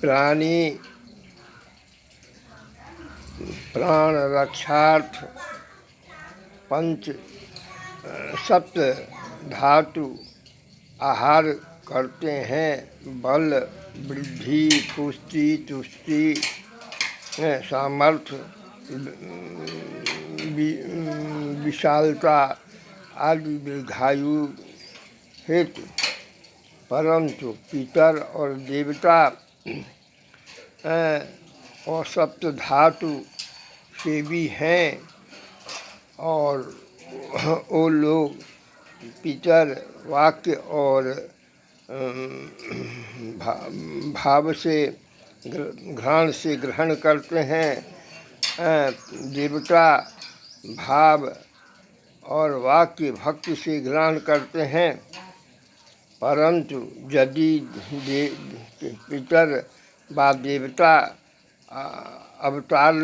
प्राणी प्राण रक्षार्थ पंच सप्त धातु आहार करते हैं। बल, वृद्धि, पुष्टि, तुष्टि, सामर्थ्य, विशालता आदि दीर्घायु हेतु। परंतु पितर और देवता और सप्त धातु से भी हैं, और वो लोग पितर वाक्य और भाव से घ्राण से ग्रहण करते हैं। देवता भाव और वाक्य भक्ति से ग्रहण करते हैं। परंतु यदि पितर व देवता अवतार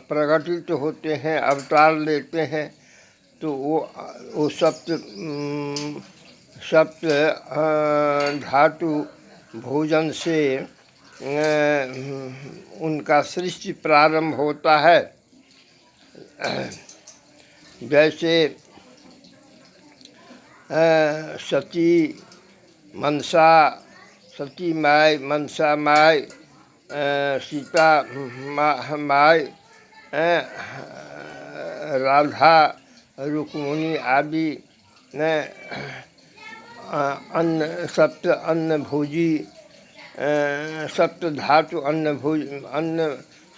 प्रकटित होते हैं, अवतार लेते हैं, तो वो सप्त धातु भोजन से उनका सृष्टि प्रारंभ होता है। जैसे सती मनसा, सती माय, मनसा माय, सीता माय, राधा, रुक्मिणी आदि अन्न सप्त अन्न भोजी, सप्त धातु अन्न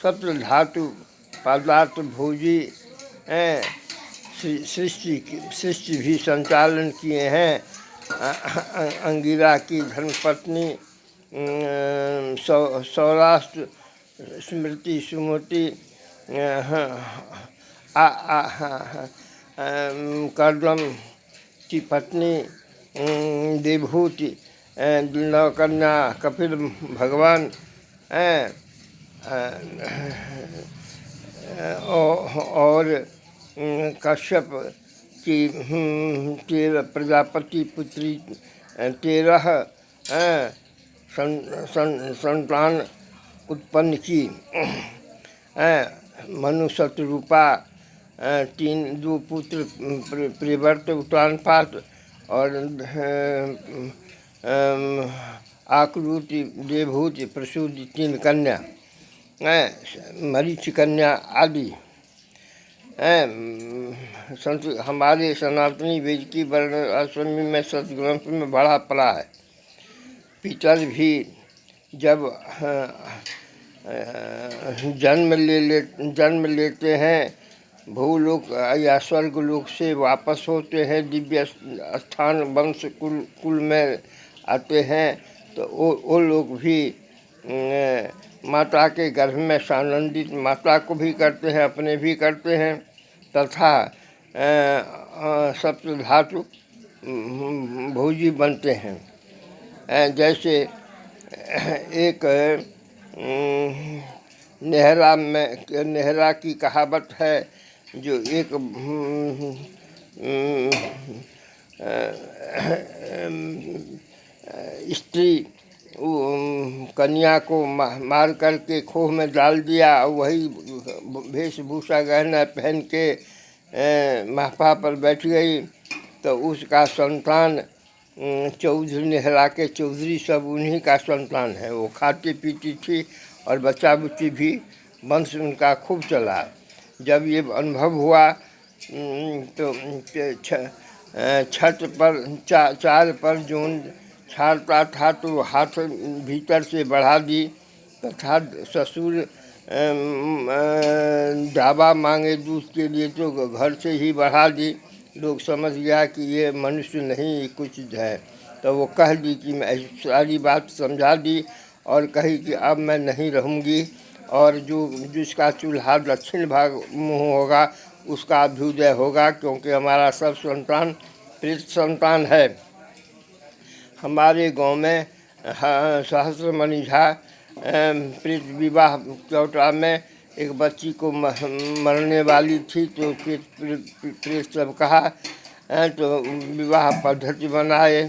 सप्त धातु पदार्थ भोजी सृष्टि भी संचालन किए हैं। अंगिरा की धर्मपत्नी सौराष्ट्र स्मृति सुमति, कर्दम की पत्नी देवहूति, नवकन्या कपिल भगवान, और कश्यप की 13 प्रजापति पुत्री 13 संतान उत्पन्न की। मनु शतरूपा 2 पुत्र प्रियव्रत उत्तानपाद, और आकृति देवहूति प्रसूति 3 कन्या, मरीचि कन्या आदि। हमारे सनातनी वेद की वर्ण अश्वमी में सतग्रंथ में बड़ा पड़ा है। पितर भी जब जन्म लेते हैं, भूलोक या स्वर्गलोक से वापस होते हैं, दिव्य स्थान वंश कुल में आते हैं, तो वो लोग भी माता के गर्भ में सानंदित माता को भी करते हैं, अपने भी करते हैं, तथा सप्त धातु भोजी बनते हैं। जैसे एक नेहरा की कहावत है, जो एक स्त्री कन्या को मार करके खोह में डाल दिया, वही वेशभूषा गहना पहन के महफा पर बैठ गई, तो उसका संतान चौधरी नेहरा के चौधरी सब उन्हीं का संतान है। वो खाती पीती थी और बच्चा बुच्ची भी वंश उनका खूब चला। जब ये अनुभव हुआ तो छत पर चार पर जोन छाड़ता था, तो हाथ भीतर से बढ़ा दी, तथा ससुर दावा मांगे दूध के लिए तो घर से ही बढ़ा दी। लोग समझ गया कि ये मनुष्य नहीं, कुछ है, तो वो कह दी कि मैं सारी बात समझा दी, और कही कि अब मैं नहीं रहूँगी, और जिसका चूल्हा दक्षिण भाग मुँह होगा उसका अभ्युदय होगा, क्योंकि हमारा सब संतान प्रेत संतान है। हमारे गांव में सहस्त्रमणि झा प्रेत विवाह चौटा में एक बच्ची को मरने वाली थी, तो प्रेत सब कहा, तो विवाह पद्धति बनाए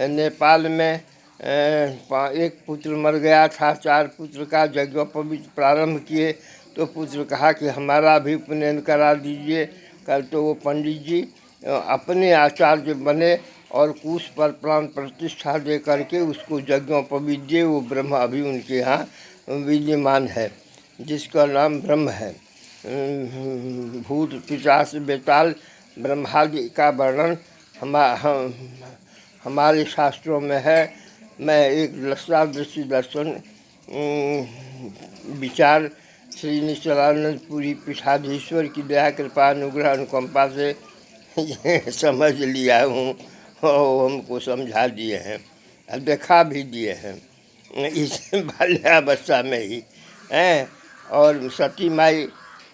नेपाल में, एक पुत्र मर गया था, 4 पुत्र का यज्ञोपवीत प्रारंभ किए तो पुत्र कहा कि हमारा भी उपनयन करा दीजिए। कल तो वो पंडित जी अपने आचार्य बने और कुश पर प्राण प्रतिष्ठा दे करके उसको यज्ञोपवीत दिए। वो ब्रह्म अभी उनके यहाँ विद्यमान है, जिसका नाम ब्रह्म है। भूत पिशाच बेताल ब्रह्मादि का वर्णन हमारे शास्त्रों में है। मैं एक दृष्टि दर्शन विचार श्री निश्चलानंदपुरी पीठाधीश्वर की दया कृपा अनुग्रह अनुकंपा से समझ लिया हूँ और हमको समझा दिए हैं, देखा भी दिए हैं इस बाल्यावस्था में ही हैं। और सती माई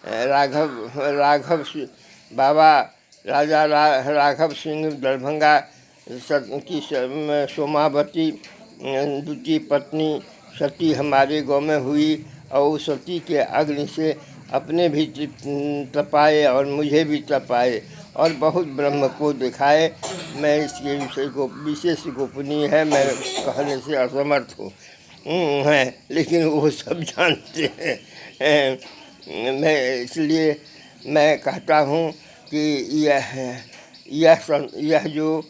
राघव बाबा राजा राघव सिंह दरभंगा की सोमावती द्वितीय पत्नी सती हमारे गांव में हुई और उस सती के अग्नि से अपने भी तपाए और मुझे भी तपाए और बहुत ब्रह्म को दिखाए। मैं इसके विषय को विशेष गोपनीय है, मैं कहने से असमर्थ हूँ हैं, लेकिन वो सब जानते हैं। मैं इसलिए मैं कहता हूँ कि यह जो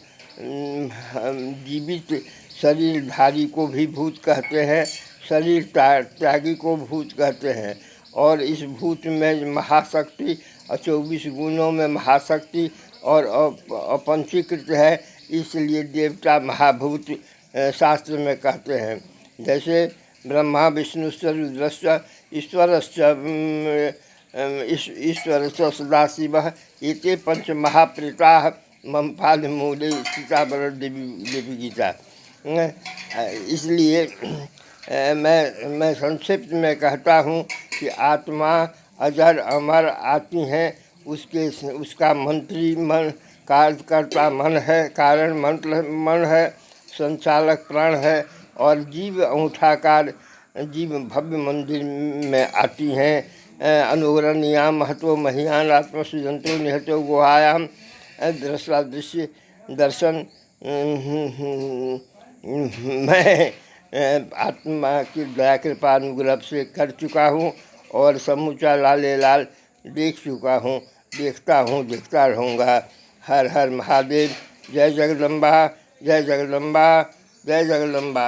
जीवित शरीरधारी को भी भूत कहते हैं, शरीर त्यागी को भूत कहते हैं। और इस भूत में महाशक्ति और 24 गुणों में महाशक्ति और अपंचीकृत है, इसलिए देवता महाभूत शास्त्र में कहते हैं। जैसे ब्रह्मा विष्णुश्च रुद्रश्च ईश्वरश्च सदाशिवः एते पंच महाप्रेताः मम पादमूले सीतावर देवी गीता। इसलिए मैं संक्षिप्त में कहता हूँ कि आत्मा अजर अमर आती हैं, उसका मंत्री मन, कार्यकर्ता मन है, कारण मंत्र मन है, संचालक प्राण है और जीव अंगूठाकार जीव भव्य मंदिर में आती हैं। अनुग्रहणीया महत्व महियान आत्मसृजंतो निहतो गुहायाम दृश्य दर्शन। मैं आत्मा की दया कृपा अनुग्रह से कर चुका हूँ और समूचा लाले लाल देख चुका हूँ, देखता रहूँगा। हर हर महादेव। जय जगदम्बा, जय जगदम्बा, जय जगदम्बा।